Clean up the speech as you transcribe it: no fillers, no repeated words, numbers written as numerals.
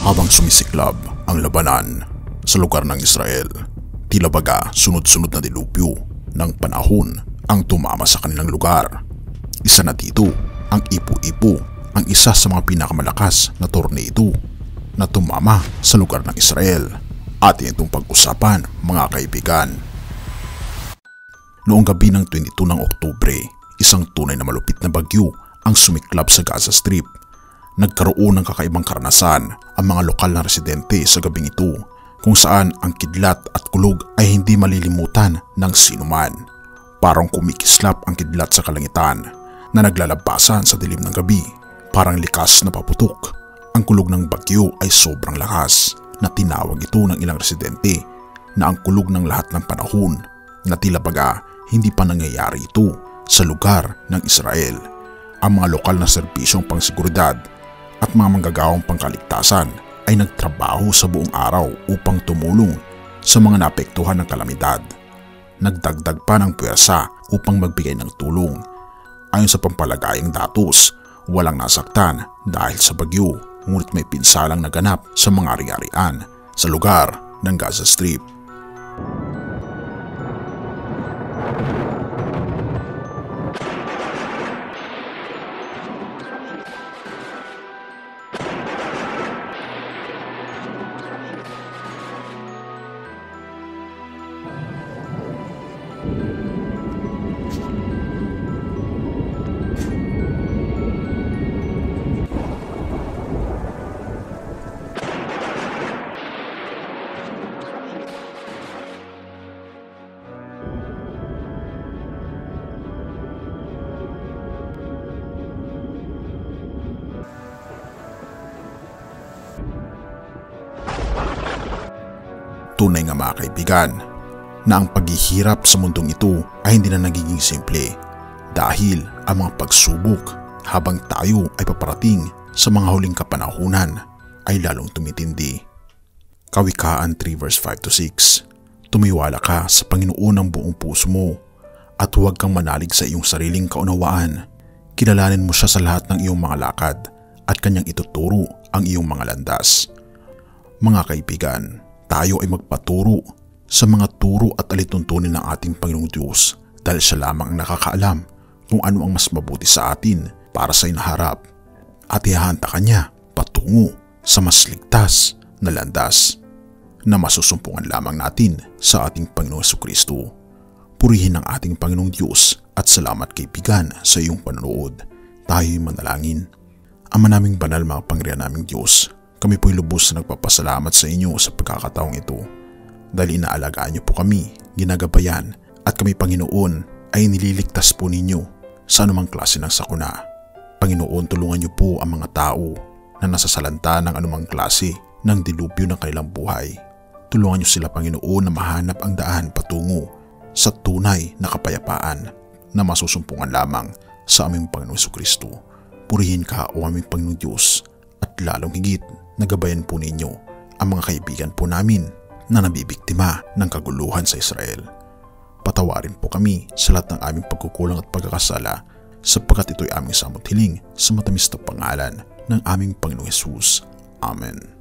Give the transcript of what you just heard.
Habang sumisiklab ang labanan sa lugar ng Israel, tila baga sunod-sunod na dilubyo ng panahon ang tumama sa kanilang lugar. Isa na dito ang Ipu-Ipu, ang isa sa mga pinakamalakas na tornado na tumama sa lugar ng Israel. Atin itong pag-usapan, mga kaibigan. Noong gabi ng 22 ng Oktubre, isang tunay na malupit na bagyo ang sumiklab sa Gaza Strip. Nagkaroon ng kakaibang karanasan ang mga lokal na residente sa gabing ito, kung saan ang kidlat at kulog ay hindi malilimutan ng sinuman. Parang kumikislap ang kidlat sa kalangitan na naglalabasan sa dilim ng gabi, parang likas na paputok. Ang kulog ng bagyo ay sobrang lakas na tinawag ito ng ilang residente na ang kulog ng lahat ng panahon, na tila baga hindi pa nangyayari ito sa lugar ng Israel. Ang mga lokal na serbisyong pangseguridad at mga manggagawang pangkaligtasan ay nagtrabaho sa buong araw upang tumulong sa mga naapektuhan ng kalamidad. Nagdagdag pa ng puwersa upang magbigay ng tulong. Ayon sa pampalagayang datos, walang nasaktan dahil sa bagyo, ngunit may pinsalang naganap sa mga ari-arian sa lugar ng Gaza Strip. Tunay nga mga kaibigan na ang paghihirap sa mundong ito ay hindi na nagiging simple, dahil ang mga pagsubok habang tayo ay paparating sa mga huling kapanahunan ay lalong tumitindi. Kawikaan 3 verse 5-6. Tumiwala ka sa Panginoon ng buong puso mo at huwag kang manalig sa iyong sariling kaunawaan. Kilalanin mo siya sa lahat ng iyong mga lakad at kanyang ituturo ang iyong mga landas. Mga kaibigan, tayo ay magpaturo sa mga turo at alituntunin ng ating Panginoong Diyos, dahil siya lamang ang nakakaalam kung ano ang mas mabuti sa atin para sa inaharap, at ihahanta kanya patungo sa mas ligtas na landas na masusumpungan lamang natin sa ating Panginoong Jesucristo. Purihin ang ating Panginoong Diyos at salamat kaibigan sa iyong panonood. Tayo'y manalangin. Ama naming banal, mga Panginoon naming Diyos, kami po'y lubos na nagpapasalamat sa inyo sa pagkakataong ito, dahil inaalagaan niyo po kami, ginagabayan, at kami Panginoon ay nililigtas po ninyo sa anumang klase ng sakuna. Panginoon, tulungan niyo po ang mga tao na nasasalanta ng anumang klase ng dilubyo ng kanilang buhay. Tulungan niyo sila Panginoon na mahanap ang daan patungo sa tunay na kapayapaan na masusumpungan lamang sa aming Panginoong Jesucristo. Purihin ka, o aming Panginoong Diyos, at lalong higit nagabayan po ninyo ang mga kaibigan po namin na nabibiktima ng kaguluhan sa Israel. Patawarin po kami sa lahat ng aming pagkukulang at pagkakasala, sapagkat ito'y aming samot hiling sa matamis na pangalan ng aming Panginoong Hesus. Amen.